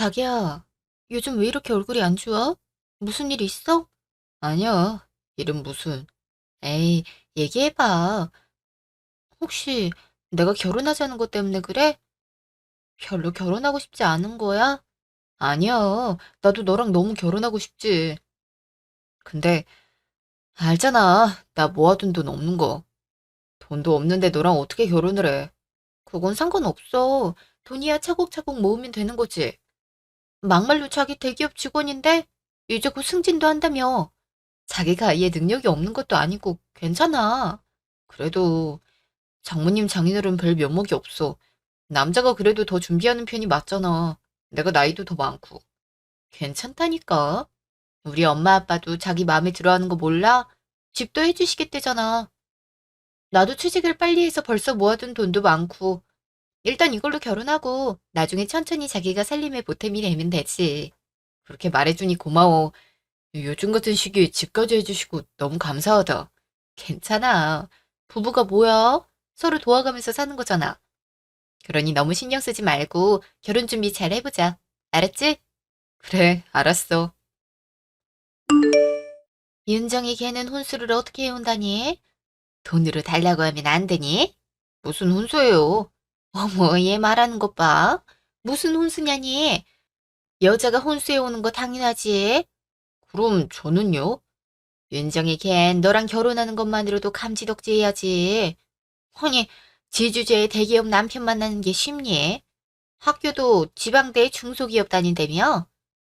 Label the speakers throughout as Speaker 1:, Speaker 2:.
Speaker 1: 자기야, 요즘 왜 이렇게 얼굴이 안 좋아? 무슨 일 있어? 아니야, 일은 무슨. 에이, 얘기해봐. 혹시 내가 결혼하자는 것 때문에 그래? 별로 결혼하고 싶지 않은 거야? 아니야, 나도 너랑 너무 결혼하고 싶지. 근데 알잖아, 나 모아둔 돈 없는 거. 돈도 없는데 너랑 어떻게 결혼을 해? 그건 상관없어. 돈이야 차곡차곡 모으면 되는 거지. 막말로 자기 대기업 직원인데 이제 곧 승진도 한다며. 자기가 아예 능력이 없는 것도 아니고 괜찮아. 그래도 장모님 장인어른 별 면목이 없어. 남자가 그래도 더 준비하는 편이 맞잖아. 내가 나이도 더 많고. 괜찮다니까. 우리 엄마 아빠도 자기 마음에 들어하는 거 몰라? 집도 해주시겠대잖아. 나도 취직을 빨리 해서 벌써 모아둔 돈도 많고. 일단 이걸로 결혼하고 나중에 천천히 자기가 살림에 보탬이 되면 되지. 그렇게 말해주니 고마워. 요즘 같은 시기에 집까지 해주시고 너무 감사하다. 괜찮아. 부부가 뭐야? 서로 도와가면서 사는 거잖아. 그러니 너무 신경 쓰지 말고 결혼 준비 잘 해보자. 알았지? 그래, 알았어. 윤정이 걔는 혼수를 어떻게 해온다니? 돈으로 달라고 하면 안 되니? 무슨 혼수예요? 어머, 얘 말하는 것 봐. 무슨 혼수냐니? 여자가 혼수해 오는 거 당연하지. 그럼 저는요? 윤정이 걘 너랑 결혼하는 것만으로도 감지덕지 해야지. 아니, 지주제에 대기업 남편 만나는 게 쉽니? 학교도 지방대 중소기업 다닌다며?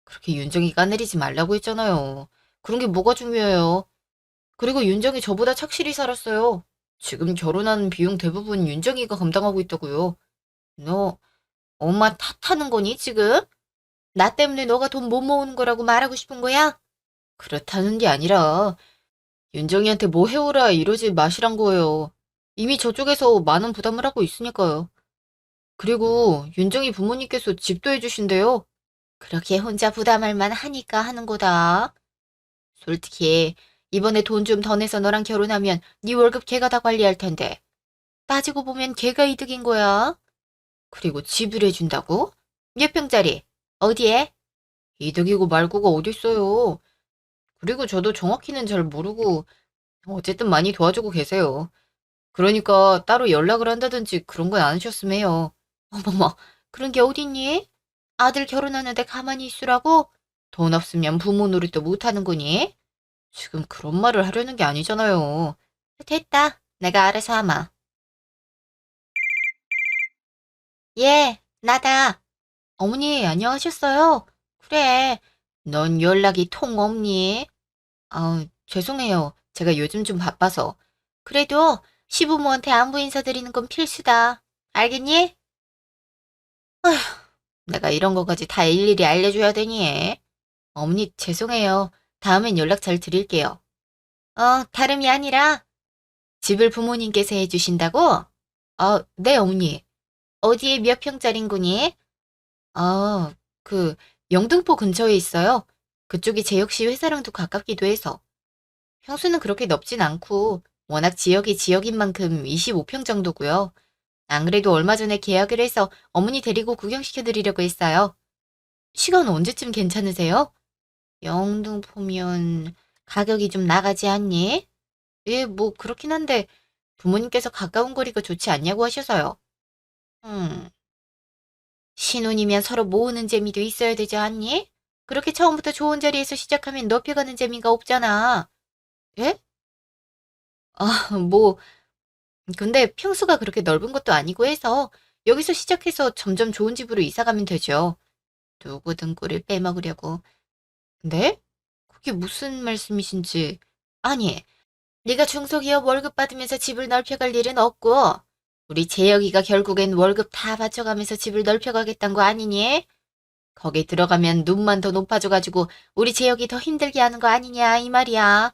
Speaker 1: 그렇게 윤정이 까내리지 말라고 했잖아요. 그런 게 뭐가 중요해요. 그리고 윤정이 저보다 착실히 살았어요. 지금 결혼하는 비용 대부분 윤정이가 감당하고 있다고요. 너 엄마 탓하는 거니 지금? 나 때문에 너가 돈 못 모으는 거라고 말하고 싶은 거야? 그렇다는 게 아니라 윤정이한테 뭐 해오라 이러지 마시란 거예요. 이미 저쪽에서 많은 부담을 하고 있으니까요. 그리고 윤정이 부모님께서 집도 해주신대요. 그렇게 혼자 부담할 만하니까 하는 거다. 솔직히 이번에 돈 좀 더 내서 너랑 결혼하면 네 월급 걔가 다 관리할 텐데. 따지고 보면 걔가 이득인 거야. 그리고 집을 해준다고? 몇 평짜리? 어디에? 이득이고 말고가 어딨어요. 그리고 저도 정확히는 잘 모르고 어쨌든 많이 도와주고 계세요. 그러니까 따로 연락을 한다든지 그런 건 안 하셨으면 해요. 어머머, 그런 게 어딨니? 아들 결혼하는데 가만히 있으라고? 돈 없으면 부모 노릇도 못하는 거니? 지금 그런 말을 하려는 게 아니잖아요. 됐다. 내가 알아서 하마. 예, 나다. 어머니, 안녕하셨어요? 그래. 넌 연락이 통 없니? 죄송해요. 제가 요즘 좀 바빠서. 그래도 시부모한테 안부 인사드리는 건 필수다. 알겠니? 내가 이런 거까지 다 일일이 알려줘야 되니? 어머니, 죄송해요. 다음엔 연락 잘 드릴게요. 다름이 아니라 집을 부모님께서 해주신다고? 네, 어머니. 어디에 몇 평짜린 거니? 아, 그, 영등포 근처에 있어요. 그쪽이 제 역시 회사랑도 가깝기도 해서. 평수는 그렇게 넓진 않고, 워낙 지역이 지역인 만큼 25평 정도고요. 안 그래도 얼마 전에 계약을 해서 어머니 데리고 구경시켜드리려고 했어요. 시간 언제쯤 괜찮으세요? 영등포면 가격이 좀 나가지 않니? 예, 뭐 그렇긴 한데 부모님께서 가까운 거리가 좋지 않냐고 하셔서요. 음, 신혼이면 서로 모으는 재미도 있어야 되지 않니? 그렇게 처음부터 좋은 자리에서 시작하면 높여가는 재미가 없잖아. 예? 뭐 근데 평수가 그렇게 넓은 것도 아니고 해서 여기서 시작해서 점점 좋은 집으로 이사 가면 되죠. 누구 등골을 빼먹으려고. 네? 그게 무슨 말씀이신지. 아니, 네가 중소기업 월급 받으면서 집을 넓혀갈 일은 없고 우리 재혁이가 결국엔 월급 다 바쳐가면서 집을 넓혀가겠다는 거 아니니? 거기 들어가면 눈만 더 높아져가지고 우리 재혁이 더 힘들게 하는 거 아니냐 이 말이야.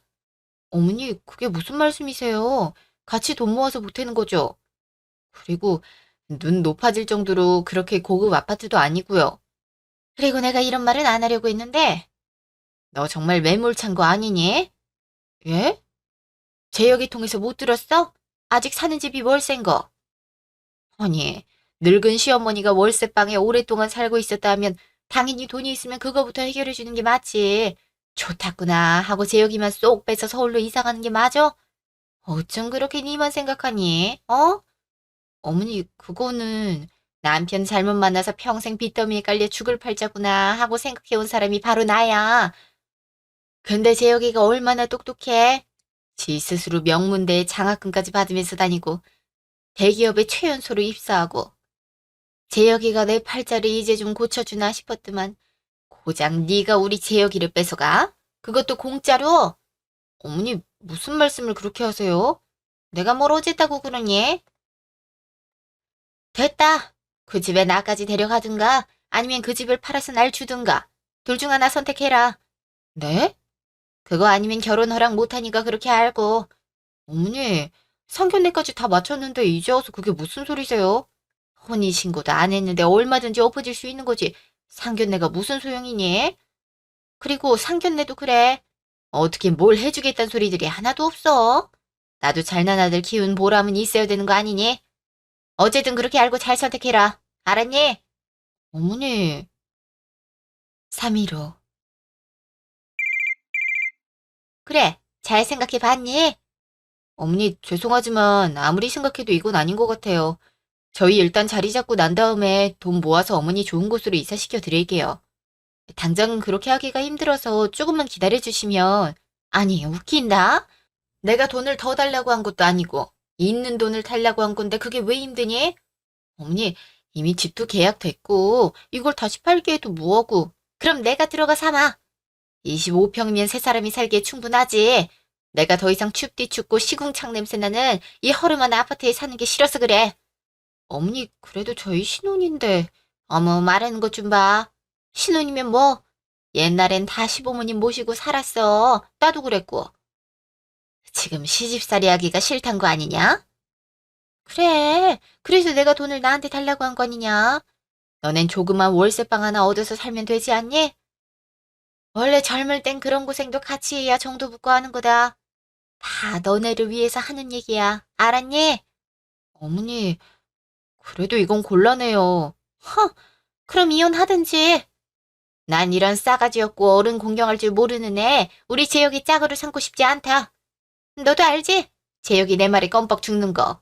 Speaker 1: 어머니 그게 무슨 말씀이세요? 같이 돈 모아서 보태는 거죠. 그리고 눈 높아질 정도로 그렇게 고급 아파트도 아니고요. 그리고 내가 이런 말은 안 하려고 했는데 너 정말 매몰찬 거 아니니? 예? 재혁이 통해서 못 들었어? 아직 사는 집이 월세인 거. 아니, 늙은 시어머니가 월세방에 오랫동안 살고 있었다 하면 당연히 돈이 있으면 그거부터 해결해 주는 게 맞지. 좋다구나 하고 재혁이만 쏙 빼서 서울로 이사 가는 게 맞아? 어쩜 그렇게 니만 생각하니? 어? 어머니, 그거는 남편 잘못 만나서 평생 빚더미에 깔려 죽을 팔자구나 하고 생각해온 사람이 바로 나야. 근데 재혁이가 얼마나 똑똑해? 지 스스로 명문대에 장학금까지 받으면서 다니고 대기업에 최연소로 입사하고 재혁이가 내 팔자를 이제 좀 고쳐주나 싶었더만 고작 네가 우리 재혁이를 뺏어가? 그것도 공짜로? 어머니 무슨 말씀을 그렇게 하세요? 내가 뭘 어쨌다고 그러니? 됐다. 그 집에 나까지 데려가든가 아니면 그 집을 팔아서 날 주든가 둘 중 하나 선택해라. 네? 그거 아니면 결혼 허락 못하니까 그렇게 알고. 어머니, 상견례까지 다 마쳤는데 이제 와서 그게 무슨 소리세요? 혼인신고도 안 했는데 얼마든지 엎어질 수 있는 거지. 상견례가 무슨 소용이니? 그리고 상견례도 그래. 어떻게 뭘 해주겠다는 소리들이 하나도 없어. 나도 잘난 아들 키운 보람은 있어야 되는 거 아니니? 어쨌든 그렇게 알고 잘 선택해라. 알았니? 어머니, 3.15. 그래, 잘 생각해 봤니? 어머니, 죄송하지만 아무리 생각해도 이건 아닌 것 같아요. 저희 일단 자리 잡고 난 다음에 돈 모아서 어머니 좋은 곳으로 이사시켜 드릴게요. 당장은 그렇게 하기가 힘들어서 조금만 기다려 주시면. 아니, 웃긴다? 내가 돈을 더 달라고 한 것도 아니고 있는 돈을 달라고 한 건데 그게 왜 힘드니? 어머니, 이미 집도 계약됐고 이걸 다시 팔기에도 뭐하고. 그럼 내가 들어가 삼아. 25평이면 세 사람이 살기에 충분하지. 내가 더 이상 춥디 춥고 시궁창 냄새 나는 이 허름한 아파트에 사는 게 싫어서 그래. 어머니, 그래도 저희 신혼인데. 어머, 말하는 것 좀 봐. 신혼이면 뭐? 옛날엔 다 시부모님 모시고 살았어. 나도 그랬고. 지금 시집살이 하기가 싫단 거 아니냐? 그래. 그래서 내가 돈을 나한테 달라고 한 거 아니냐? 너넨 조그만 월세방 하나 얻어서 살면 되지 않니? 원래 젊을 땐 그런 고생도 같이 해야 정도 붙고 하는 거다. 다 너네를 위해서 하는 얘기야. 알았니? 어머니, 그래도 이건 곤란해요. 허, 그럼 이혼하든지. 난 이런 싸가지 없고 어른 공경할 줄 모르는 애, 우리 재혁이 짝으로 삼고 싶지 않다. 너도 알지? 재혁이 내 말에 껌뻑 죽는 거.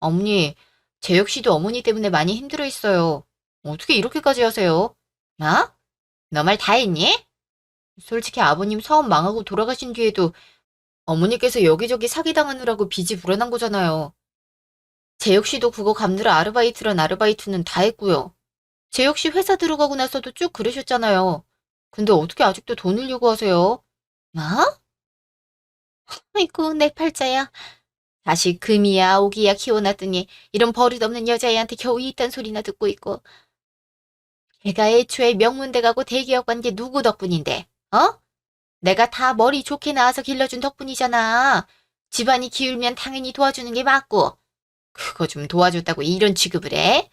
Speaker 1: 어머니, 재혁 씨도 어머니 때문에 많이 힘들어 했어요. 어떻게 이렇게까지 하세요? 뭐? 너 말 다 했니? 솔직히 아버님 사업 망하고 돌아가신 뒤에도 어머니께서 여기저기 사기당하느라고 빚이 불어난 거잖아요. 재혁 씨도 그거 갚느라 아르바이트란 아르바이트는 다 했고요. 재혁 씨 회사 들어가고 나서도 쭉 그러셨잖아요. 근데 어떻게 아직도 돈을 요구하세요? 뭐? 아이고, 내 팔자야. 다시 금이야 오기야 키워놨더니 이런 버릇없는 여자애한테 겨우 이딴 소리나 듣고 있고. 걔가 애초에 명문대 가고 대기업 간 게 누구 덕분인데, 어? 내가 다 머리 좋게 나와서 길러준 덕분이잖아. 집안이 기울면 당연히 도와주는 게 맞고. 그거 좀 도와줬다고 이런 취급을 해?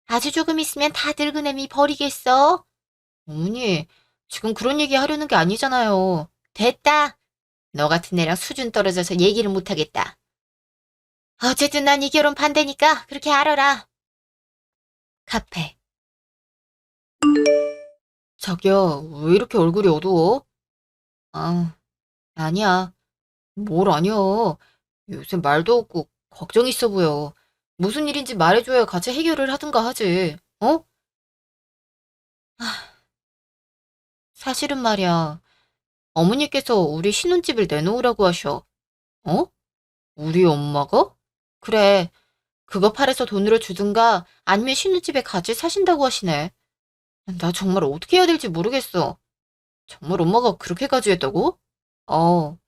Speaker 1: 아주 조금 있으면 다 늙은 애미 버리겠어. 어머니, 지금 그런 얘기 하려는 게 아니잖아요. 됐다. 너 같은 애랑 수준 떨어져서 얘기를 못하겠다. 어쨌든 난 이 결혼 반대니까 그렇게 알아라. 카페. 자기야, 왜 이렇게 얼굴이 어두워? 아, 아니야. 뭘 아니야. 요새 말도 없고 걱정 있어 보여. 무슨 일인지 말해줘야 같이 해결을 하든가 하지. 어? 사실은 말이야. 어머니께서 우리 신혼집을 내놓으라고 하셔. 어? 우리 엄마가? 그래. 그거 팔아서 돈으로 주든가 아니면 신혼집에 같이 사신다고 하시네. 나 정말 어떻게 해야 될지 모르겠어. 정말 엄마가 그렇게까지 했다고? 어,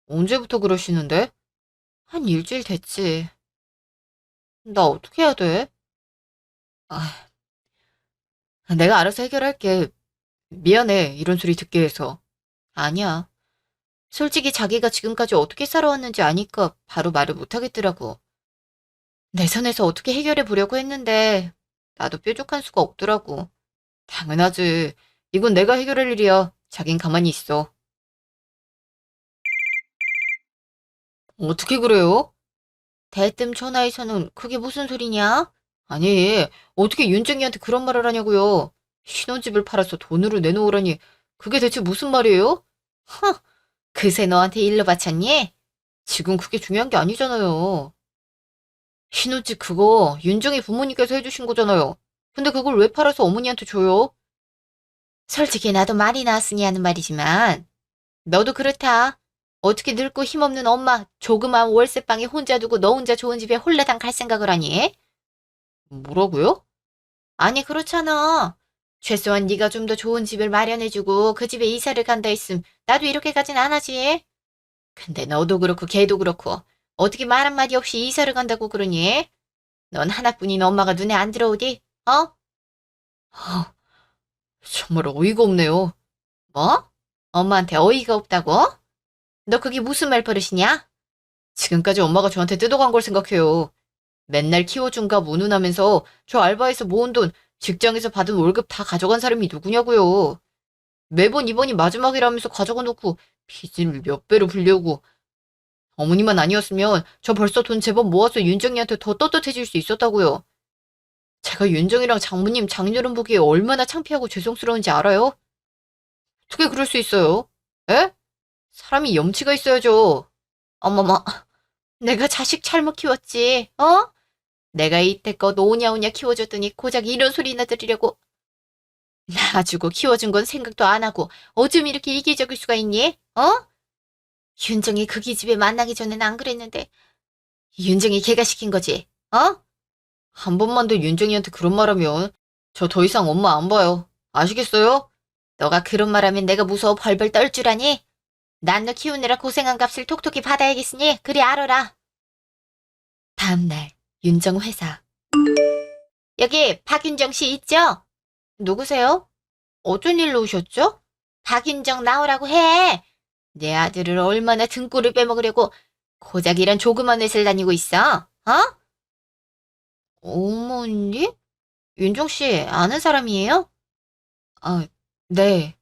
Speaker 1: 언제부터 그러시는데? 한 일주일 됐지. 나 어떻게 해야 돼? 아, 내가 알아서 해결할게. 미안해, 이런 소리 듣게 해서. 아니야. 솔직히 자기가 지금까지 어떻게 살아왔는지 아니까 바로 말을 못하겠더라고. 내 선에서 어떻게 해결해 보려고 했는데 나도 뾰족한 수가 없더라고. 당연하지. 이건 내가 해결할 일이야. 자긴 가만히 있어. 어떻게 그래요? 대뜸 전화해서는 그게 무슨 소리냐? 아니, 어떻게 윤정이한테 그런 말을 하냐고요. 신혼집을 팔아서 돈으로 내놓으라니 그게 대체 무슨 말이에요? 허, 그새 너한테 일러 바쳤니? 지금 그게 중요한 게 아니잖아요. 신혼집 그거 윤정이 부모님께서 해주신 거잖아요. 근데 그걸 왜 팔아서 어머니한테 줘요? 솔직히 나도 말이 나왔으니 하는 말이지만 너도 그렇다. 어떻게 늙고 힘없는 엄마 조그만 월세방에 혼자 두고 너 혼자 좋은 집에 홀라당 갈 생각을 하니? 뭐라고요? 아니 그렇잖아. 최소한 네가 좀 더 좋은 집을 마련해주고 그 집에 이사를 간다 했음 나도 이렇게까진 안 하지. 근데 너도 그렇고 걔도 그렇고 어떻게 말 한마디 없이 이사를 간다고 그러니? 넌 하나뿐인 엄마가 눈에 안 들어오디? 어? 아, 정말 어이가 없네요. 뭐? 엄마한테 어이가 없다고? 너 그게 무슨 말버릇이냐? 지금까지 엄마가 저한테 뜯어간 걸 생각해요. 맨날 키워준가 무능하면서 저 알바에서 모은 돈, 직장에서 받은 월급 다 가져간 사람이 누구냐고요. 매번 이번이 마지막이라면서 가져가 놓고 빚을 몇 배로 불려고. 어머니만 아니었으면 저 벌써 돈 제법 모아서 윤정이한테 더 떳떳해질 수 있었다고요. 제가 윤정이랑 장모님 장녀름 보기에 얼마나 창피하고 죄송스러운지 알아요? 어떻게 그럴 수 있어요? 에? 사람이 염치가 있어야죠. 어머머, 내가 자식 잘못 키웠지, 어? 내가 이때껏 오냐오냐 키워줬더니 고작 이런 소리나 들으려고. 낳아주고 키워준 건 생각도 안 하고 어쩜 이렇게 이기적일 수가 있니? 어? 윤정이 그 기집애 만나기 전엔 안 그랬는데 윤정이 걔가 시킨 거지, 어? 한 번만 더 윤정이한테 그런 말하면 저 더 이상 엄마 안 봐요. 아시겠어요? 너가 그런 말하면 내가 무서워 벌벌 떨 줄 아니? 난 너 키우느라 고생한 값을 톡톡히 받아야겠으니 그리 알아라. 다음날 윤정 회사. 여기 박윤정 씨 있죠? 누구세요? 어쩐 일로 오셨죠? 박윤정 나오라고 해. 내 아들을 얼마나 등골을 빼먹으려고 고작 이런 조그만 회사를 다니고 있어? 어? 어머니? 윤정 씨 아는 사람이에요? 아, 네.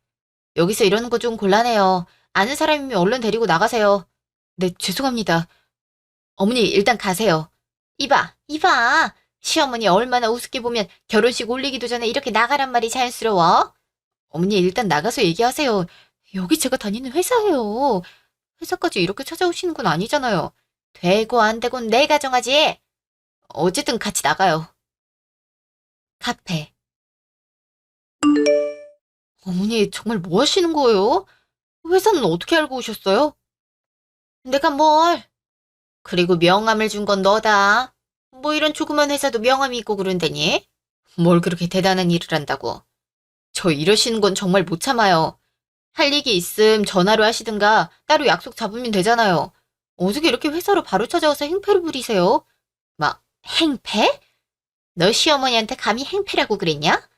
Speaker 1: 여기서 이러는 거 좀 곤란해요. 아는 사람이면 얼른 데리고 나가세요. 네, 죄송합니다. 어머니 일단 가세요. 이봐, 이봐. 시어머니 얼마나 우습게 보면 결혼식 올리기도 전에 이렇게 나가란 말이 자연스러워? 어머니 일단 나가서 얘기하세요. 여기 제가 다니는 회사예요. 회사까지 이렇게 찾아오시는 건 아니잖아요. 되고 안 되고는 내가 정하지. 어쨌든 같이 나가요. 카페. 어머니 정말 뭐 하시는 거예요? 회사는 어떻게 알고 오셨어요? 내가 뭘? 그리고 명함을 준 건 너다. 뭐 이런 조그만 회사도 명함이 있고 그런다니? 뭘 그렇게 대단한 일을 한다고. 저 이러시는 건 정말 못 참아요. 할 얘기 있음 전화로 하시든가 따로 약속 잡으면 되잖아요. 어떻게 이렇게 회사로 바로 찾아와서 행패를 부리세요? 막 행패? 너 시어머니한테 감히 행패라고 그랬냐?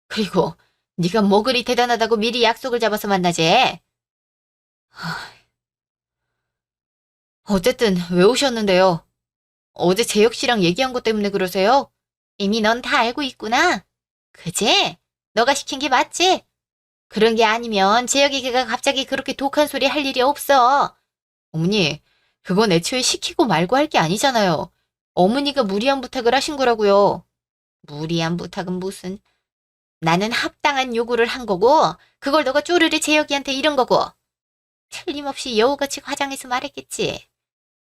Speaker 1: 그리고 네가 뭐 그리 대단하다고 미리 약속을 잡아서 만나재? 어쨌든 왜 오셨는데요? 어제 재혁 씨랑 얘기한 것 때문에 그러세요? 이미 넌 다 알고 있구나. 그지? 너가 시킨 게 맞지? 그런 게 아니면 재혁이 걔가 갑자기 그렇게 독한 소리 할 일이 없어. 어머니, 그건 애초에 시키고 말고 할 게 아니잖아요. 어머니가 무리한 부탁을 하신 거라고요. 무리한 부탁은 무슨. 나는 합당한 요구를 한 거고 그걸 너가 쪼르르 재혁이한테 이런 거고. 틀림없이 여우같이 화장해서 말했겠지.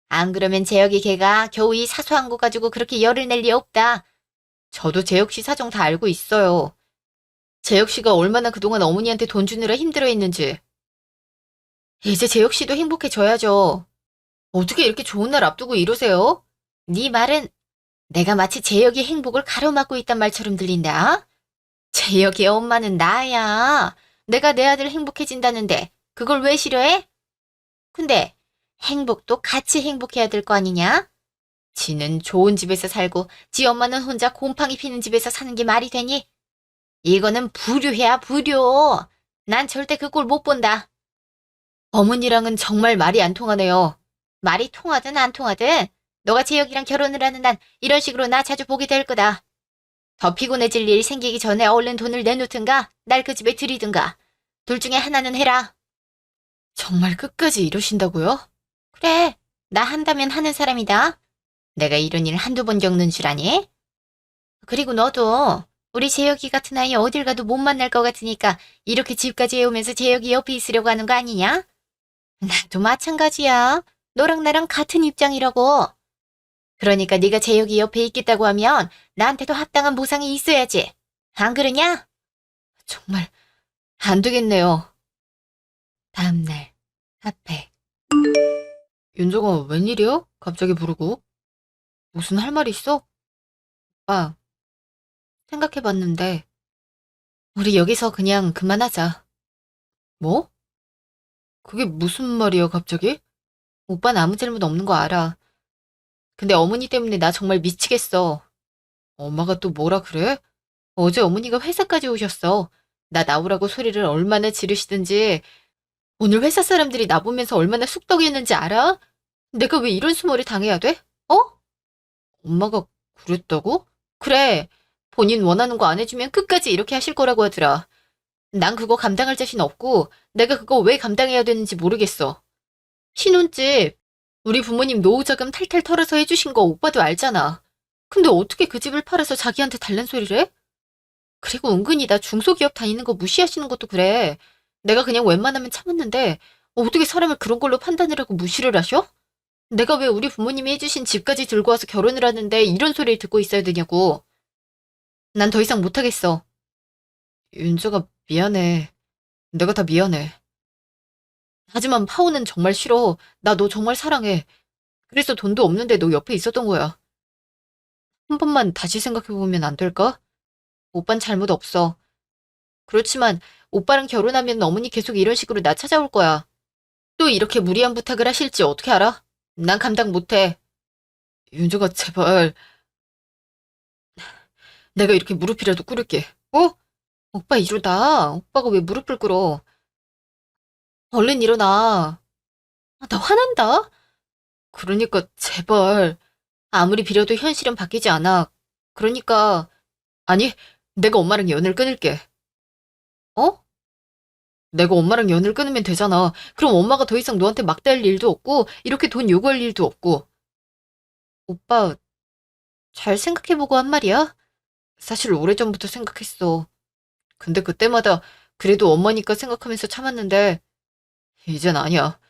Speaker 1: 안 그러면 재혁이 걔가 겨우 이 사소한 거 가지고 그렇게 열을 낼 리 없다. 저도 재혁 씨 사정 다 알고 있어요. 재혁 씨가 얼마나 그동안 어머니한테 돈 주느라 힘들어했는지. 이제 재혁 씨도 행복해져야죠. 어떻게 이렇게 좋은 날 앞두고 이러세요? 네 말은 내가 마치 재혁이 행복을 가로막고 있단 말처럼 들린다. 재혁이 엄마는 나야. 내가 내 아들 행복해진다는데 그걸 왜 싫어해? 근데 행복도 같이 행복해야 될 거 아니냐? 지는 좋은 집에서 살고 지 엄마는 혼자 곰팡이 피는 집에서 사는 게 말이 되니? 이거는 불효야, 불효. 난 절대 그 꼴 못 본다. 어머니랑은 정말 말이 안 통하네요. 말이 통하든 안 통하든 너가 재혁이랑 결혼을 하는 난 이런 식으로 나 자주 보게 될 거다. 더 피곤해질 일 생기기 전에 얼른 돈을 내놓든가 날 그 집에 들이든가. 둘 중에 하나는 해라. 정말 끝까지 이러신다고요? 그래, 나 한다면 하는 사람이다. 내가 이런 일 한두 번 겪는 줄 아니? 그리고 너도 우리 재혁이 같은 아이 어딜 가도 못 만날 것 같으니까 이렇게 집까지 해오면서 재혁이 옆에 있으려고 하는 거 아니냐? 나도 마찬가지야. 너랑 나랑 같은 입장이라고. 그러니까 네가 재혁이 옆에 있겠다고 하면 나한테도 합당한 보상이 있어야지. 안 그러냐? 정말 안 되겠네요. 다음날 카페. 윤정아, 웬일이야? 갑자기 부르고. 무슨 할 말 있어? 아, 생각해봤는데 우리 여기서 그냥 그만하자. 뭐? 그게 무슨 말이야, 갑자기? 오빠는 아무 잘못 없는 거 알아. 근데 어머니 때문에 나 정말 미치겠어. 엄마가 또 뭐라 그래? 어제 어머니가 회사까지 오셨어. 나 나오라고 소리를 얼마나 지르시든지. 오늘 회사 사람들이 나 보면서 얼마나 쑥덕이었는지 알아? 내가 왜 이런 수모를 당해야 돼? 어? 엄마가 그랬다고? 그래. 본인 원하는 거 안 해주면 끝까지 이렇게 하실 거라고 하더라. 난 그거 감당할 자신 없고 내가 그거 왜 감당해야 되는지 모르겠어. 신혼집 우리 부모님 노후자금 탈탈 털어서 해주신 거 오빠도 알잖아. 근데 어떻게 그 집을 팔아서 자기한테 달란 소리를 해? 그리고 은근히 나 중소기업 다니는 거 무시하시는 것도 그래. 내가 그냥 웬만하면 참았는데 어떻게 사람을 그런 걸로 판단을 하고 무시를 하셔? 내가 왜 우리 부모님이 해주신 집까지 들고 와서 결혼을 하는데 이런 소리를 듣고 있어야 되냐고. 난 더 이상 못하겠어. 윤주가 미안해. 내가 다 미안해. 하지만 파혼은 정말 싫어. 나 너 정말 사랑해. 그래서 돈도 없는데 너 옆에 있었던 거야. 한 번만 다시 생각해보면 안 될까? 오빤 잘못 없어. 그렇지만 오빠랑 결혼하면 어머니 계속 이런 식으로 나 찾아올 거야. 또 이렇게 무리한 부탁을 하실지 어떻게 알아? 난 감당 못해. 윤주가 제발 내가 이렇게 무릎이라도 꿇을게. 어? 오빠 이러다. 오빠가 왜 무릎을 꿇어? 얼른 일어나. 나 화난다. 그러니까 제발 아무리 빌어도 현실은 바뀌지 않아. 그러니까 아니 내가 엄마랑 연을 끊을게. 어? 내가 엄마랑 연을 끊으면 되잖아. 그럼 엄마가 더 이상 너한테 막대할 일도 없고 이렇게 돈 요구할 일도 없고. 오빠 잘 생각해보고 한 말이야? 사실 오래전부터 생각했어. 근데 그때마다 그래도 엄마니까 생각하면서 참았는데 이젠 아니야.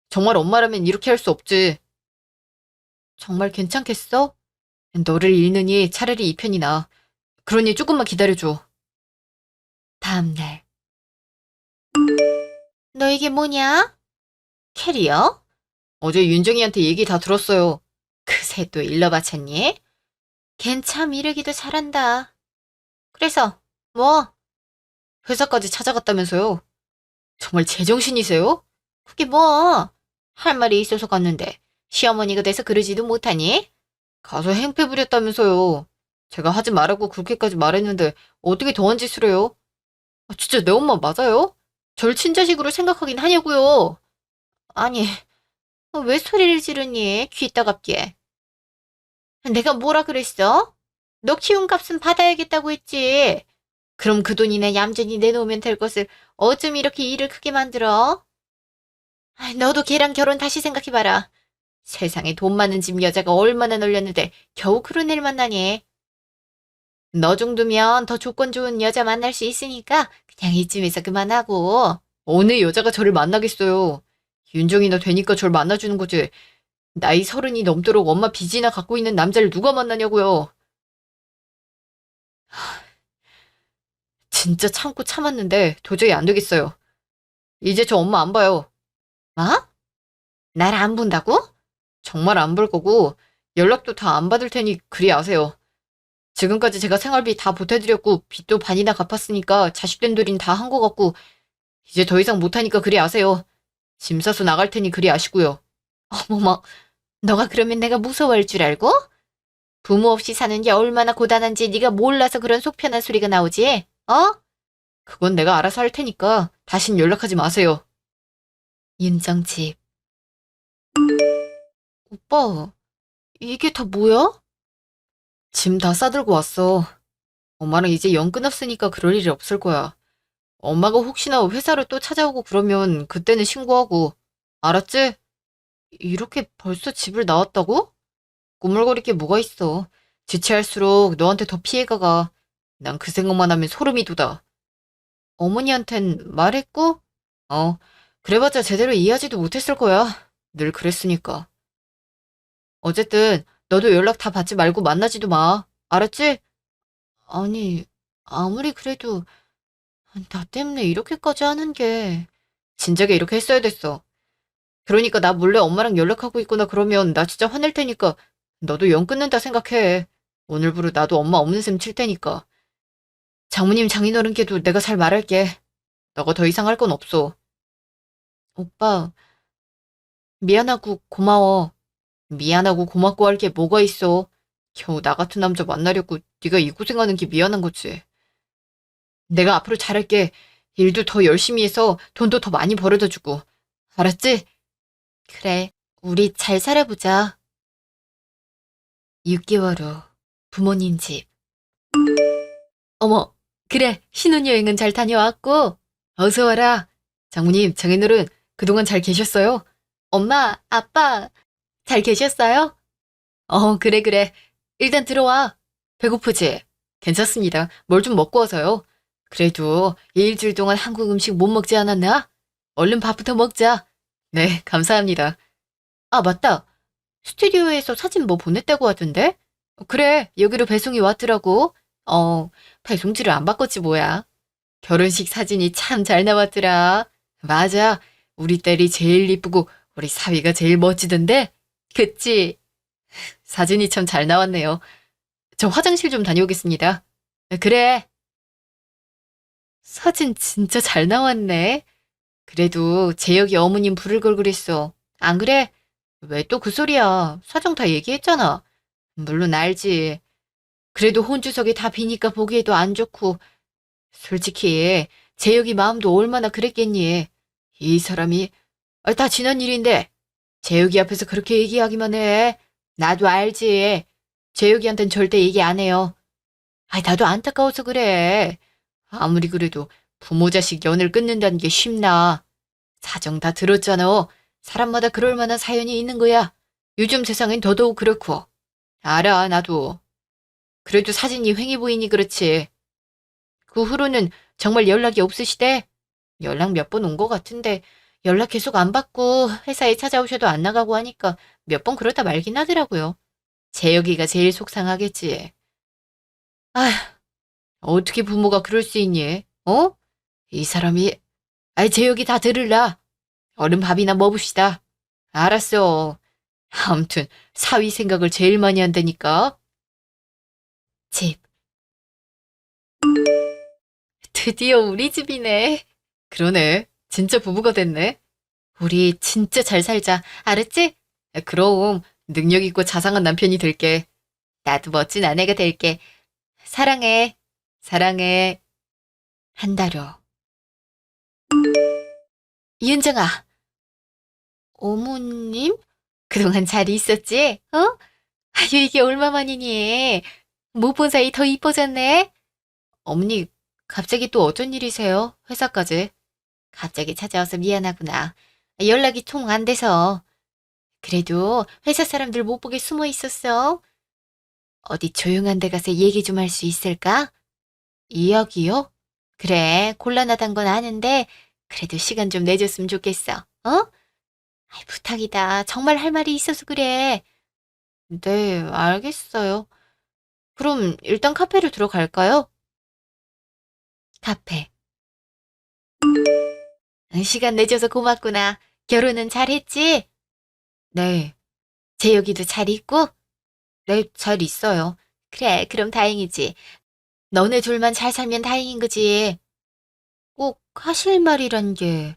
Speaker 1: 정말 엄마라면 이렇게 할 수 없지. 정말 괜찮겠어? 너를 잃느니 차라리 이 편이 나아. 그러니 조금만 기다려줘. 다음날. 너 이게 뭐냐? 캐리어? 어제 윤정이한테 얘기 다 들었어요. 그새 또 일러 바쳤니? 걘 참 이러기도 잘한다. 그래서 뭐? 회사까지 찾아갔다면서요. 정말 제정신이세요? 그게 뭐? 할 말이 있어서 갔는데 시어머니가 돼서 그러지도 못하니? 가서 행패 부렸다면서요. 제가 하지 말라고 그렇게까지 말했는데 어떻게 더한 짓을 해요? 아, 진짜 내 엄마 맞아요? 절 친자식으로 생각하긴 하냐고요. 아니, 왜 소리를 지르니? 귀 따갑게. 내가 뭐라 그랬어? 너 키운 값은 받아야겠다고 했지. 그럼 그 돈이나 얌전히 내놓으면 될 것을 어쩜 이렇게 일을 크게 만들어? 너도 걔랑 결혼 다시 생각해봐라. 세상에 돈 많은 집 여자가 얼마나 널렸는데 겨우 그런 일 만나니. 너 정도면 더 조건 좋은 여자 만날 수 있으니까 그냥 이쯤에서 그만하고. 어느 여자가 저를 만나겠어요. 윤정이나 되니까 절 만나주는 거지. 나이 30이 넘도록 엄마 빚이나 갖고 있는 남자를 누가 만나냐고요. 진짜 참고 참았는데 도저히 안 되겠어요. 이제 저 엄마 안 봐요. 뭐? 날 안 본다고? 정말 안 볼 거고 연락도 다 안 받을 테니 그리 아세요. 지금까지 제가 생활비 다 보태드렸고 빚도 반이나 갚았으니까 자식된 돌인 다 한 거 같고 이제 더 이상 못하니까 그리 아세요. 짐 싸서 나갈 테니 그리 아시고요. 어머머, 너가 그러면 내가 무서워할 줄 알고? 부모 없이 사는 게 얼마나 고단한지 네가 몰라서 그런 속편한 소리가 나오지? 어? 그건 내가 알아서 할 테니까 다신 연락하지 마세요. 윤정집. 오빠, 이게 다 뭐야? 짐 다 싸들고 왔어. 엄마랑 이제 연 끊었으니까 그럴 일이 없을 거야. 엄마가 혹시나 회사를 또 찾아오고 그러면 그때는 신고하고. 알았지? 이렇게 벌써 집을 나왔다고? 꾸물거릴 게 뭐가 있어. 지체할수록 너한테 더 피해가 가. 난 그 생각만 하면 소름이 돋아. 어머니한텐 말했고? 어, 그래봤자 제대로 이해하지도 못했을 거야. 늘 그랬으니까. 어쨌든 너도 연락 다 받지 말고 만나지도 마. 알았지? 아니, 아무리 그래도 나 때문에 이렇게까지 하는 게 진작에 이렇게 했어야 됐어. 그러니까 나 몰래 엄마랑 연락하고 있거나 그러면 나 진짜 화낼 테니까 너도 연 끊는다 생각해. 오늘부로 나도 엄마 없는 셈 칠 테니까. 장모님 장인어른께도 내가 잘 말할게. 너가 더 이상 할 건 없어. 오빠, 미안하고 고마워. 미안하고 고맙고 할 게 뭐가 있어. 겨우 나 같은 남자 만나려고 네가 이 고생하는 게 미안한 거지. 내가 앞으로 잘할게. 일도 더 열심히 해서 돈도 더 많이 벌어다 주고. 알았지? 그래, 우리 잘 살아보자. 6개월 후 부모님 집. 어머, 그래, 신혼여행은 잘 다녀왔고. 어서 와라. 장모님, 장인어른, 그동안 잘 계셨어요? 엄마, 아빠, 잘 계셨어요? 그래, 그래. 일단 들어와. 배고프지? 괜찮습니다. 뭘 좀 먹고 와서요. 그래도 일주일 동안 한국 음식 못 먹지 않았나? 얼른 밥부터 먹자. 네, 감사합니다. 아, 맞다. 스튜디오에서 사진 뭐 보냈다고 하던데? 그래, 여기로 배송이 왔더라고. 어, 배송지를 안 바꿨지 뭐야. 결혼식 사진이 참 잘 나왔더라. 맞아. 우리 딸이 제일 이쁘고 우리 사위가 제일 멋지던데? 그치? 사진이 참 잘 나왔네요. 저 화장실 좀 다녀오겠습니다. 그래. 사진 진짜 잘 나왔네. 그래도 재혁이 어머님 부를 걸 그랬어. 안 그래? 왜 또 그 소리야? 사정 다 얘기했잖아. 물론 알지. 그래도 혼주석이 다 비니까 보기에도 안 좋고. 솔직히 재혁이 마음도 얼마나 그랬겠니. 이 사람이 다 지난 일인데 재혁이 앞에서 그렇게 얘기하기만 해. 나도 알지. 재혁이한텐 절대 얘기 안 해요. 나도 안타까워서 그래. 아무리 그래도 부모 자식 연을 끊는다는 게 쉽나. 사정 다 들었잖아. 사람마다 그럴 만한 사연이 있는 거야. 요즘 세상엔 더더욱 그렇고. 알아, 나도. 그래도 사진이 횡해 보이니 그렇지. 그 후로는 정말 연락이 없으시대? 연락 몇 번 온 것 같은데 연락 계속 안 받고 회사에 찾아오셔도 안 나가고 하니까 몇 번 그러다 말긴 하더라고요. 재혁이가 제일 속상하겠지. 아휴, 어떻게 부모가 그럴 수 있니? 어? 이 사람이, 재혁이 다 들을라. 얼른 밥이나 먹읍시다. 알았어. 아무튼 사위 생각을 제일 많이 한다니까. 집. 드디어 우리 집이네. 그러네. 진짜 부부가 됐네. 우리 진짜 잘 살자. 알았지? 그럼 능력 있고 자상한 남편이 될게. 나도 멋진 아내가 될게. 사랑해. 사랑해. 한 달 후. 이은정아. 어머님? 그동안 잘 있었지? 아유, 이게 얼마만이니? 못 본 사이 더 이뻐졌네? 어머니, 갑자기 또 어쩐 일이세요? 회사까지. 갑자기 찾아와서 미안하구나. 연락이 통 안 돼서. 그래도 회사 사람들 못 보게 숨어 있었어. 어디 조용한 데 가서 얘기 좀 할 수 있을까? 이야기요? 그래, 곤란하단 건 아는데, 그래도 시간 좀 내줬으면 좋겠어. 부탁이다. 정말 할 말이 있어서 그래. 네, 알겠어요. 그럼 일단 카페로 들어갈까요? 카페. 시간 내줘서 고맙구나. 결혼은 잘했지? 네. 재혁이도 잘 있고? 네, 잘 있어요. 그래, 그럼 다행이지. 너네 둘만 잘 살면 다행인 거지. 꼭 하실 말이란 게.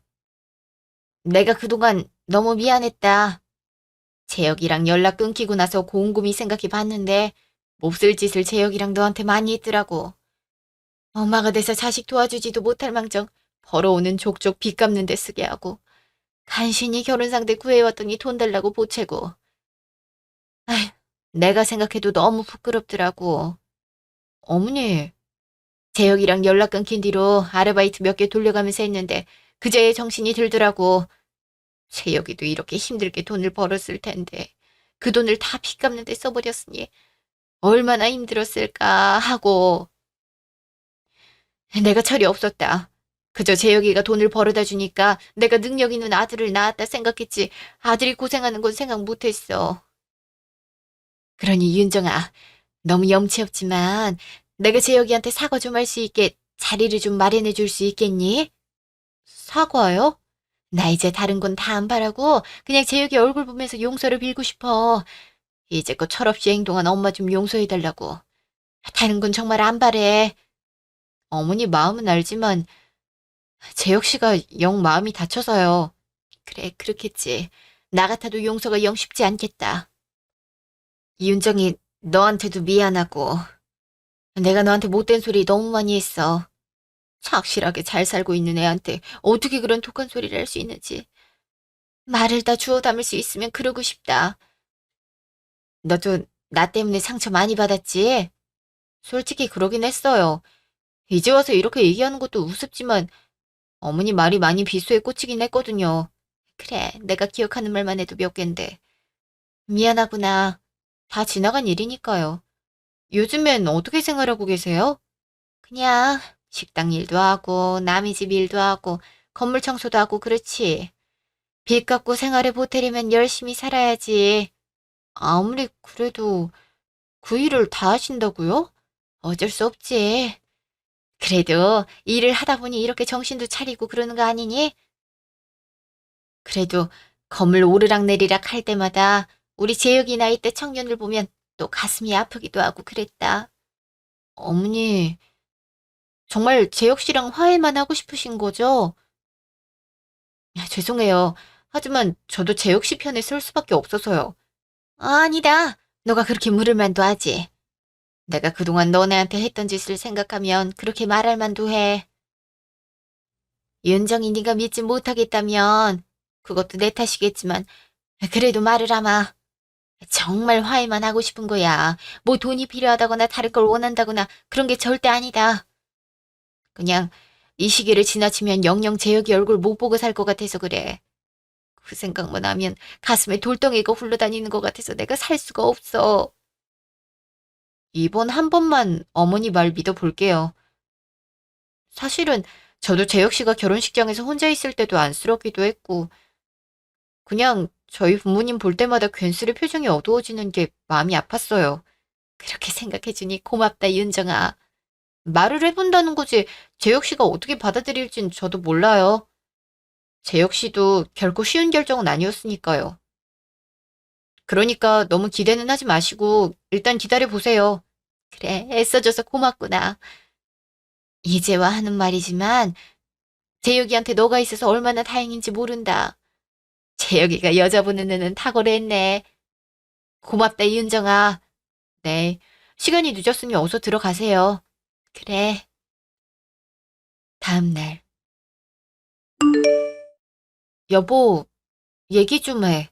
Speaker 1: 내가 그동안 너무 미안했다. 재혁이랑 연락 끊기고 나서 곰곰이 생각해 봤는데 몹쓸 짓을 재혁이랑 너한테 많이 했더라고. 엄마가 돼서 자식 도와주지도 못할 망정 벌어오는 족족 빚 갚는 데 쓰게 하고 간신히 결혼 상대 구해왔더니 돈 달라고 보채고. 아휴, 내가 생각해도 너무 부끄럽더라고. 어머니, 재혁이랑 연락 끊긴 뒤로 아르바이트 몇 개 돌려가면서 했는데 그제야 정신이 들더라고. 재혁이도 이렇게 힘들게 돈을 벌었을 텐데 그 돈을 다 빚 갚는 데 써버렸으니 얼마나 힘들었을까 하고. 내가 철이 없었다. 그저 재혁이가 돈을 벌어다 주니까 내가 능력 있는 아들을 낳았다 생각했지 아들이 고생하는 건 생각 못했어. 그러니 윤정아, 너무 염치 없지만 내가 재혁이한테 사과 좀 할 수 있게 자리를 좀 마련해 줄 수 있겠니? 사과요? 나 이제 다른 건 다 안 바라고 그냥 재혁이 얼굴 보면서 용서를 빌고 싶어. 이제껏 철없이 행동한 엄마 좀 용서해달라고. 다른 건 정말 안 바래. 어머니 마음은 알지만 재혁 씨가 영 마음이 다쳐서요. 그래, 그렇겠지. 나 같아도 용서가 영 쉽지 않겠다. 윤정이 너한테도 미안하고 내가 너한테 못된 소리 너무 많이 했어. 착실하게 잘 살고 있는 애한테 어떻게 그런 독한 소리를 할 수 있는지. 말을 다 주워 담을 수 있으면 그러고 싶다. 너도 나 때문에 상처 많이 받았지? 솔직히 그러긴 했어요. 이제 와서 이렇게 얘기하는 것도 우습지만 어머니 말이 많이 비수에 꽂히긴 했거든요. 그래, 내가 기억하는 말만 해도 몇 갠데. 미안하구나. 다 지나간 일이니까요. 요즘엔 어떻게 생활하고 계세요? 그냥 식당 일도 하고 남의 집 일도 하고 건물 청소도 하고 그렇지. 빚 갚고 생활에 보태려면 열심히 살아야지. 아무리 그래도 그 일을 다 하신다고요? 어쩔 수 없지. 그래도 일을 하다 보니 이렇게 정신도 차리고 그러는 거 아니니? 그래도 건물 오르락내리락 할 때마다 우리 재혁이 나이 때 청년을 보면 또 가슴이 아프기도 하고 그랬다. 어머니, 정말 재혁 씨랑 화해만 하고 싶으신 거죠? 죄송해요. 하지만 저도 재혁 씨 편에 설 수밖에 없어서요. 아니다. 너가 그렇게 물을 만도 하지. 내가 그동안 너네한테 했던 짓을 생각하면 그렇게 말할 만도 해. 윤정이 네가 믿지 못하겠다면 그것도 내 탓이겠지만 그래도 말을 하마. 정말 화해만 하고 싶은 거야. 뭐 돈이 필요하다거나 다른 걸 원한다거나 그런 게 절대 아니다. 그냥 이 시기를 지나치면 영영 재혁이 얼굴 못 보고 살 것 같아서 그래. 그 생각만 하면 가슴에 돌덩이가 굴러다니는 것 같아서 내가 살 수가 없어. 이번 한 번만 어머니 말 믿어볼게요. 사실은 저도 재혁 씨가 결혼식장에서 혼자 있을 때도 안쓰럽기도 했고 그냥 저희 부모님 볼 때마다 괜스레 표정이 어두워지는 게 마음이 아팠어요. 그렇게 생각해주니 고맙다, 윤정아. 말을 해본다는 거지 재혁 씨가 어떻게 받아들일진 저도 몰라요. 재혁 씨도 결코 쉬운 결정은 아니었으니까요. 그러니까 너무 기대는 하지 마시고 일단 기다려 보세요. 그래, 애써줘서 고맙구나. 이제와 하는 말이지만 재혁이한테 너가 있어서 얼마나 다행인지 모른다. 재혁이가 여자 보는 눈은 탁월했네. 고맙다, 윤정아. 네, 시간이 늦었으니 어서 들어가세요. 그래. 다음 날. 여보, 얘기 좀 해.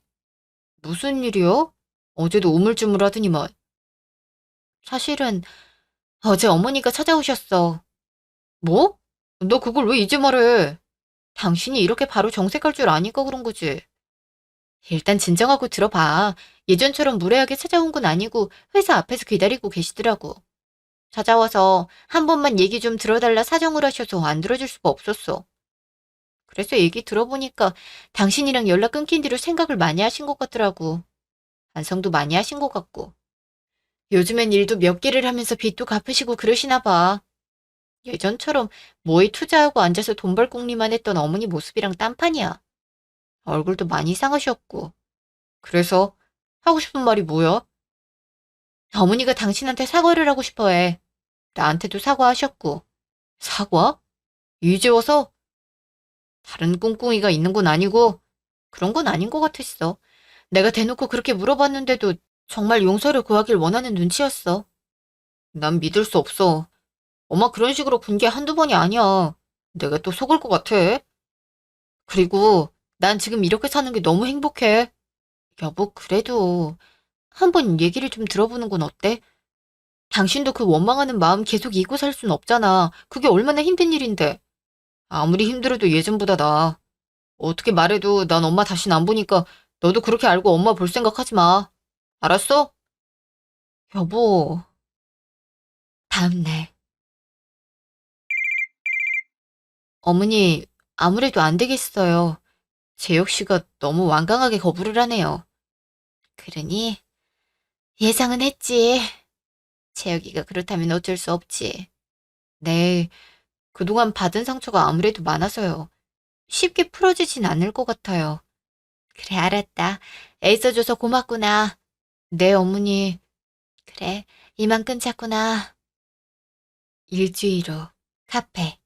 Speaker 1: 무슨 일이요? 어제도 우물쭈물하더니만. 사실은 어제 어머니가 찾아오셨어. 뭐? 너 그걸 왜 이제 말해? 당신이 이렇게 바로 정색할 줄 아니까 그런 거지. 일단 진정하고 들어봐. 예전처럼 무례하게 찾아온 건 아니고 회사 앞에서 기다리고 계시더라고. 찾아와서 한 번만 얘기 좀 들어달라 사정을 하셔서 안 들어줄 수가 없었어. 그래서 얘기 들어보니까 당신이랑 연락 끊긴 뒤로 생각을 많이 하신 것 같더라고. 반성도 많이 하신 것 같고. 요즘엔 일도 몇 개를 하면서 빚도 갚으시고 그러시나 봐. 예전처럼 뭐에 투자하고 앉아서 돈 벌 궁리만 했던 어머니 모습이랑 딴판이야. 얼굴도 많이 상하셨고. 그래서 하고 싶은 말이 뭐야? 어머니가 당신한테 사과를 하고 싶어 해. 나한테도 사과하셨고. 사과? 이제 와서? 다른 꿍꿍이가 있는 건 아니고 그런 건 아닌 것 같았어. 내가 대놓고 그렇게 물어봤는데도 정말 용서를 구하길 원하는 눈치였어. 난 믿을 수 없어. 엄마 그런 식으로 군 게 한두 번이 아니야. 내가 또 속을 것 같아. 그리고 난 지금 이렇게 사는 게 너무 행복해. 여보, 그래도 한번 얘기를 좀 들어보는 건 어때? 당신도 그 원망하는 마음 계속 잊고 살 순 없잖아. 그게 얼마나 힘든 일인데. 아무리 힘들어도 예전보다 나아. 어떻게 말해도 난 엄마 다신 안 보니까 너도 그렇게 알고 엄마 볼 생각하지 마. 알았어? 여보. 다음날. 어머니, 아무래도 안 되겠어요. 재혁 씨가 너무 완강하게 거부를 하네요. 그러니 예상은 했지. 재혁이가 그렇다면 어쩔 수 없지. 네, 그동안 받은 상처가 아무래도 많아서요. 쉽게 풀어지진 않을 것 같아요. 그래, 알았다. 애써줘서 고맙구나. 네, 어머니. 그래, 이만 끊자꾸나. 일주일 후, 카페.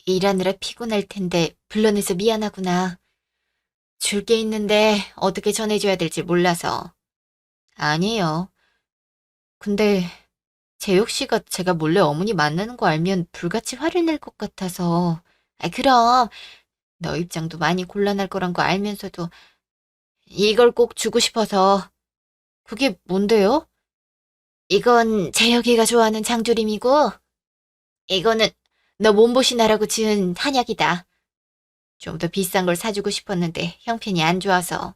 Speaker 1: 일하느라 피곤할 텐데 불러내서 미안하구나. 줄 게 있는데 어떻게 전해줘야 될지 몰라서. 아니에요. 근데 재혁 씨가 제가 몰래 어머니 만나는 거 알면 불같이 화를 낼 것 같아서. 아, 그럼 너 입장도 많이 곤란할 거란 거 알면서도 이걸 꼭 주고 싶어서. 그게 뭔데요? 이건 재혁이가 좋아하는 장조림이고, 이거는 너 몸보신하라고 지은 한약이다. 좀 더 비싼 걸 사주고 싶었는데 형편이 안 좋아서.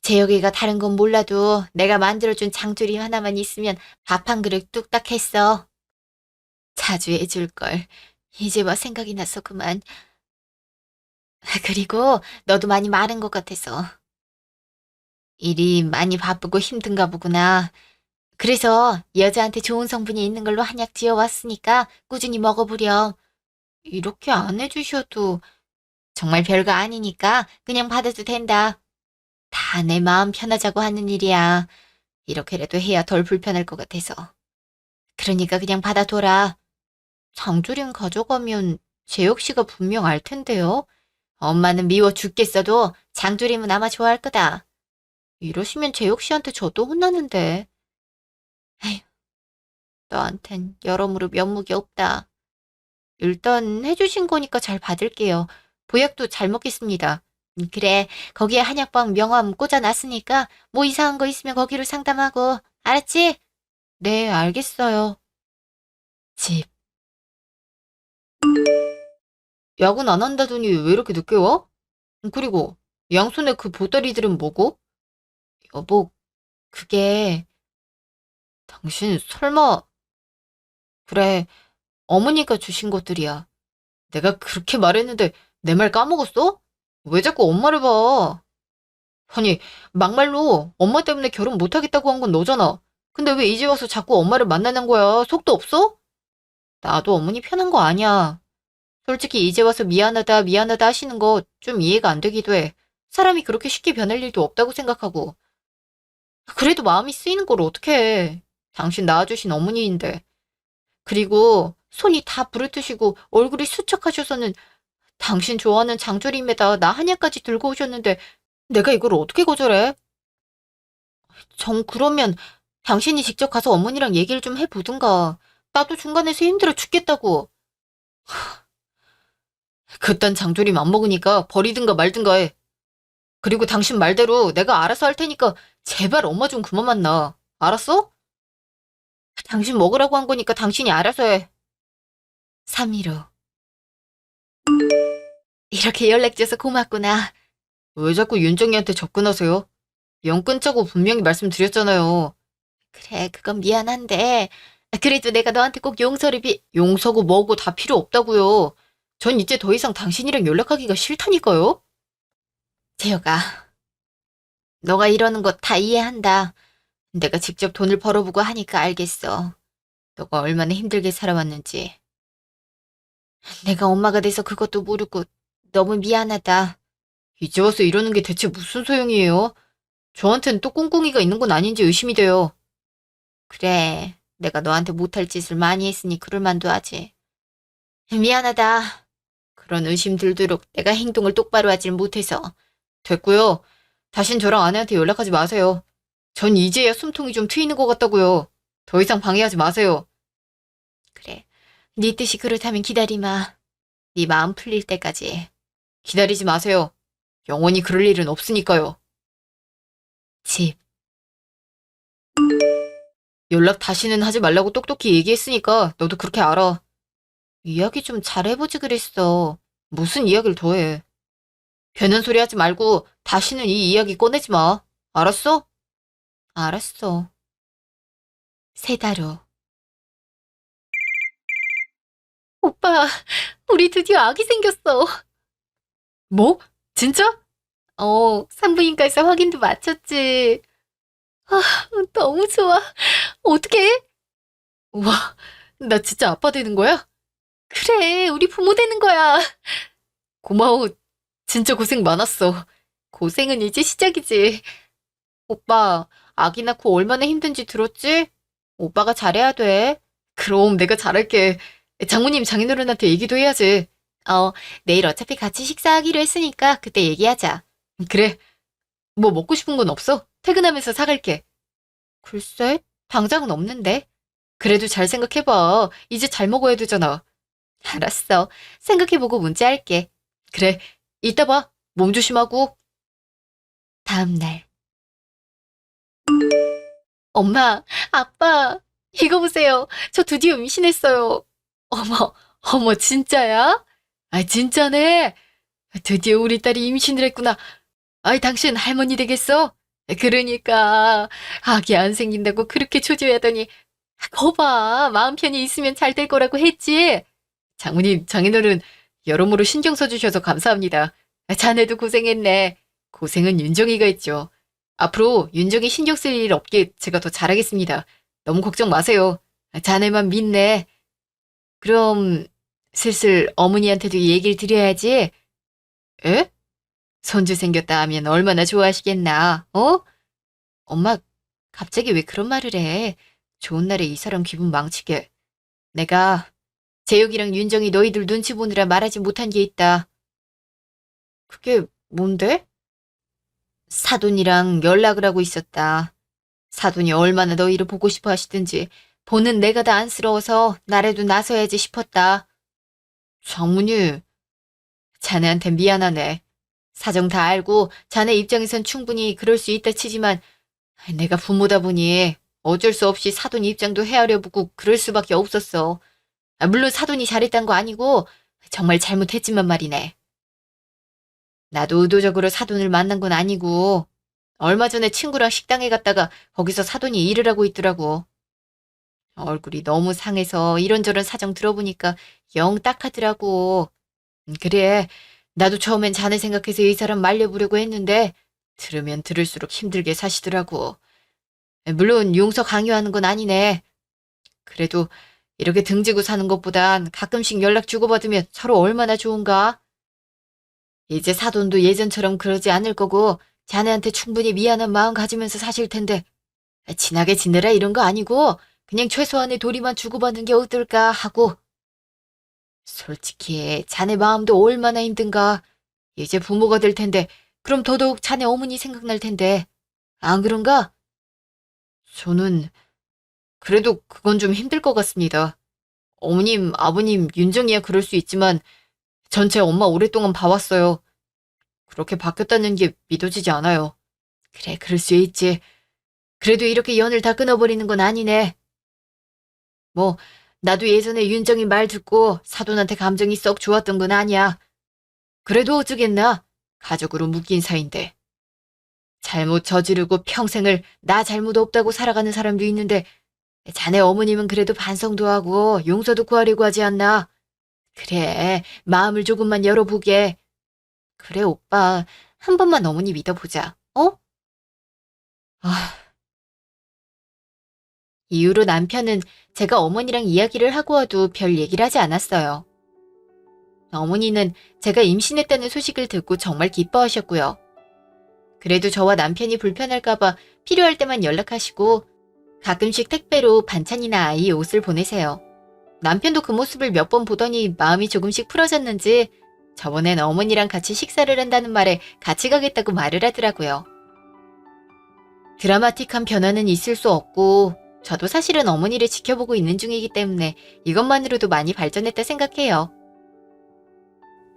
Speaker 1: 재혁이가 다른 건 몰라도 내가 만들어준 장조림 하나만 있으면 밥 한 그릇 뚝딱 했어. 자주 해줄 걸. 이제 와 생각이 나서 그만. 그리고 너도 많이 마른 것 같아서. 일이 많이 바쁘고 힘든가 보구나. 그래서 여자한테 좋은 성분이 있는 걸로 한약 지어왔으니까 꾸준히 먹어보렴. 이렇게 안 해주셔도 정말 별거 아니니까 그냥 받아도 된다. 다 내 마음 편하자고 하는 일이야. 이렇게라도 해야 덜 불편할 것 같아서. 그러니까 그냥 받아둬라. 장조림 가져가면 재혁 씨가 분명 알 텐데요. 엄마는 미워 죽겠어도 장조림은 아마 좋아할 거다. 이러시면 재혁 씨한테 저도 혼나는데. 에휴, 너한텐 여러모로 면목이 없다. 일단 해주신 거니까 잘 받을게요. 보약도 잘 먹겠습니다. 그래, 거기에 한약방 명함 꽂아놨으니까 뭐 이상한 거 있으면 거기로 상담하고. 알았지? 네, 알겠어요. 집. 야근 안 한다더니 왜 이렇게 늦게 와? 그리고 양손에 그 보따리들은 뭐고? 여보, 그게 당신 설마. 그래, 어머니가 주신 것들이야. 내가 그렇게 말했는데 내 말 까먹었어? 왜 자꾸 엄마를 봐? 아니, 막말로 엄마 때문에 결혼 못하겠다고 한 건 너잖아. 근데 왜 이제 와서 자꾸 엄마를 만나는 거야? 속도 없어? 나도 어머니 편한 거 아니야. 솔직히 이제 와서 미안하다, 미안하다 하시는 거 좀 이해가 안 되기도 해. 사람이 그렇게 쉽게 변할 일도 없다고 생각하고. 그래도 마음이 쓰이는 걸 어떡해. 당신 낳아주신 어머니인데. 그리고 손이 다 부르트시고 얼굴이 수척하셔서는 당신 좋아하는 장조림에다 나 한약까지 들고 오셨는데 내가 이걸 어떻게 거절해? 정 그러면 당신이 직접 가서 어머니랑 얘기를 좀 해보든가. 나도 중간에서 힘들어 죽겠다고. 그딴 장조림 안 먹으니까 버리든가 말든가 해. 그리고 당신 말대로 내가 알아서 할 테니까 제발 엄마 좀 그만 만나. 알았어? 당신 먹으라고 한 거니까 당신이 알아서 해. 3일 후. 이렇게 연락줘서 고맙구나. 왜 자꾸 윤정이한테 접근하세요? 영 끊자고 분명히 말씀드렸잖아요. 그래, 그건 미안한데. 그래도 내가 너한테 꼭 용서고 뭐고 다 필요 없다고요. 전 이제 더 이상 당신이랑 연락하기가 싫다니까요. 재혁아, 너가 이러는 거 다 이해한다. 내가 직접 돈을 벌어보고 하니까 알겠어. 너가 얼마나 힘들게 살아왔는지. 내가 엄마가 돼서 그것도 모르고 너무 미안하다. 이제 와서 이러는 게 대체 무슨 소용이에요? 저한텐 또 꿍꿍이가 있는 건 아닌지 의심이 돼요. 그래, 내가 너한테 못할 짓을 많이 했으니 그럴 만도 하지. 미안하다. 그런 의심 들도록 내가 행동을 똑바로 하질 못해서. 됐고요. 다신 저랑 아내한테 연락하지 마세요. 전 이제야 숨통이 좀 트이는 것 같다고요. 더 이상 방해하지 마세요. 그래, 네 뜻이 그렇다면 기다리마. 네 마음 풀릴 때까지. 기다리지 마세요. 영원히 그럴 일은 없으니까요. 집. 연락 다시는 하지 말라고 똑똑히 얘기했으니까 너도 그렇게 알아. 이야기 좀 잘해보지 그랬어. 무슨 이야기를 더 해. 괜한 소리 하지 말고 다시는 이 이야기 꺼내지 마. 알았어? 알았어. 3달 후. 오빠, 우리 드디어 아기 생겼어. 뭐? 진짜? 산부인과에서 확인도 마쳤지. 아, 너무 좋아. 어떡해? 우와, 나 진짜 아빠 되는 거야? 그래, 우리 부모 되는 거야. 고마워. 진짜 고생 많았어. 고생은 이제 시작이지. 오빠, 아기 낳고 얼마나 힘든지 들었지? 오빠가 잘해야 돼. 그럼 내가 잘할게. 장모님, 장인어른한테 얘기도 해야지. 어, 내일 어차피 같이 식사하기로 했으니까 그때 얘기하자. 그래. 뭐 먹고 싶은 건 없어? 퇴근하면서 사갈게. 글쎄, 당장은 없는데. 그래도 잘 생각해봐. 이제 잘 먹어야 되잖아. 알았어. 생각해보고 문자할게. 그래, 이따 봐. 몸 조심하고. 다음 날. 엄마, 아빠, 이거 보세요. 저 드디어 임신했어요. 어머, 어머, 진짜야? 아, 진짜네. 드디어 우리 딸이 임신을 했구나. 아이, 당신 할머니 되겠어? 그러니까, 아기 안 생긴다고 그렇게 초조해하더니, 거봐, 마음 편히 있으면 잘 될 거라고 했지. 장모님, 장인어른, 여러모로 신경 써주셔서 감사합니다. 자네도 고생했네. 고생은 윤정이가 했죠. 앞으로 윤정이 신경 쓸 일 없게 제가 더 잘하겠습니다. 너무 걱정 마세요. 자네만 믿네. 그럼 슬슬 어머니한테도 얘기를 드려야지. 에? 손주 생겼다 하면 얼마나 좋아하시겠나, 어? 엄마, 갑자기 왜 그런 말을 해? 좋은 날에 이 사람 기분 망치게. 내가 재욱이랑 윤정이 너희들 눈치 보느라 말하지 못한 게 있다. 그게 뭔데? 사돈이랑 연락을 하고 있었다. 사돈이 얼마나 너희를 보고 싶어 하시든지 보는 내가 다 안쓰러워서 나라도 나서야지 싶었다. 장모님, 자네한테 미안하네. 사정 다 알고 자네 입장에선 충분히 그럴 수 있다 치지만 내가 부모다 보니 어쩔 수 없이 사돈 입장도 헤아려보고 그럴 수밖에 없었어. 물론 사돈이 잘했단 거 아니고 정말 잘못했지만 말이네. 나도 의도적으로 사돈을 만난 건 아니고 얼마 전에 친구랑 식당에 갔다가 거기서 사돈이 일을 하고 있더라고. 얼굴이 너무 상해서 이런저런 사정 들어보니까 영 딱하더라고. 그래, 나도 처음엔 자네 생각해서 이 사람 말려보려고 했는데 들으면 들을수록 힘들게 사시더라고. 물론 용서 강요하는 건 아니네. 그래도 이렇게 등지고 사는 것보단 가끔씩 연락 주고받으면 서로 얼마나 좋은가? 이제 사돈도 예전처럼 그러지 않을 거고 자네한테 충분히 미안한 마음 가지면서 사실 텐데 친하게 지내라 이런 거 아니고 그냥 최소한의 도리만 주고받는 게 어떨까 하고. 솔직히 자네 마음도 얼마나 힘든가. 이제 부모가 될 텐데 그럼 더더욱 자네 어머니 생각날 텐데 안 그런가? 저는 그래도 그건 좀 힘들 것 같습니다. 어머님, 아버님, 윤정이야 그럴 수 있지만 전체 엄마 오랫동안 봐왔어요. 그렇게 바뀌었다는 게 믿어지지 않아요. 그래, 그럴 수 있지. 그래도 이렇게 연을 다 끊어버리는 건 아니네. 뭐, 나도 예전에 윤정이 말 듣고 사돈한테 감정이 썩 좋았던 건 아니야. 그래도 어쩌겠나? 가족으로 묶인 사이인데. 잘못 저지르고 평생을 나 잘못 없다고 살아가는 사람도 있는데 자네 어머님은 그래도 반성도 하고 용서도 구하려고 하지 않나? 그래, 마음을 조금만 열어보게. 그래, 오빠. 한 번만 어머니 믿어보자. 어? 아, 이후로 남편은 제가 어머니랑 이야기를 하고 와도 별 얘기를 하지 않았어요. 어머니는 제가 임신했다는 소식을 듣고 정말 기뻐하셨고요. 그래도 저와 남편이 불편할까봐 필요할 때만 연락하시고 가끔씩 택배로 반찬이나 아이 옷을 보내세요. 남편도 그 모습을 몇 번 보더니 마음이 조금씩 풀어졌는지 저번엔 어머니랑 같이 식사를 한다는 말에 같이 가겠다고 말을 하더라고요. 드라마틱한 변화는 있을 수 없고 저도 사실은 어머니를 지켜보고 있는 중이기 때문에 이것만으로도 많이 발전했다 생각해요.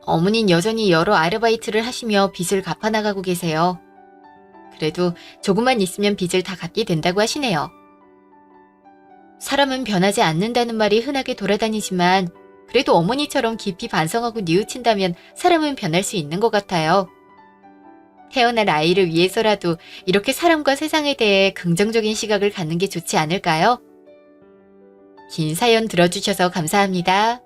Speaker 1: 어머니는 여전히 여러 아르바이트를 하시며 빚을 갚아나가고 계세요. 그래도 조금만 있으면 빚을 다 갚게 된다고 하시네요. 사람은 변하지 않는다는 말이 흔하게 돌아다니지만 그래도 어머니처럼 깊이 반성하고 뉘우친다면 사람은 변할 수 있는 것 같아요. 태어날 아이를 위해서라도 이렇게 사람과 세상에 대해 긍정적인 시각을 갖는 게 좋지 않을까요? 긴 사연 들어주셔서 감사합니다.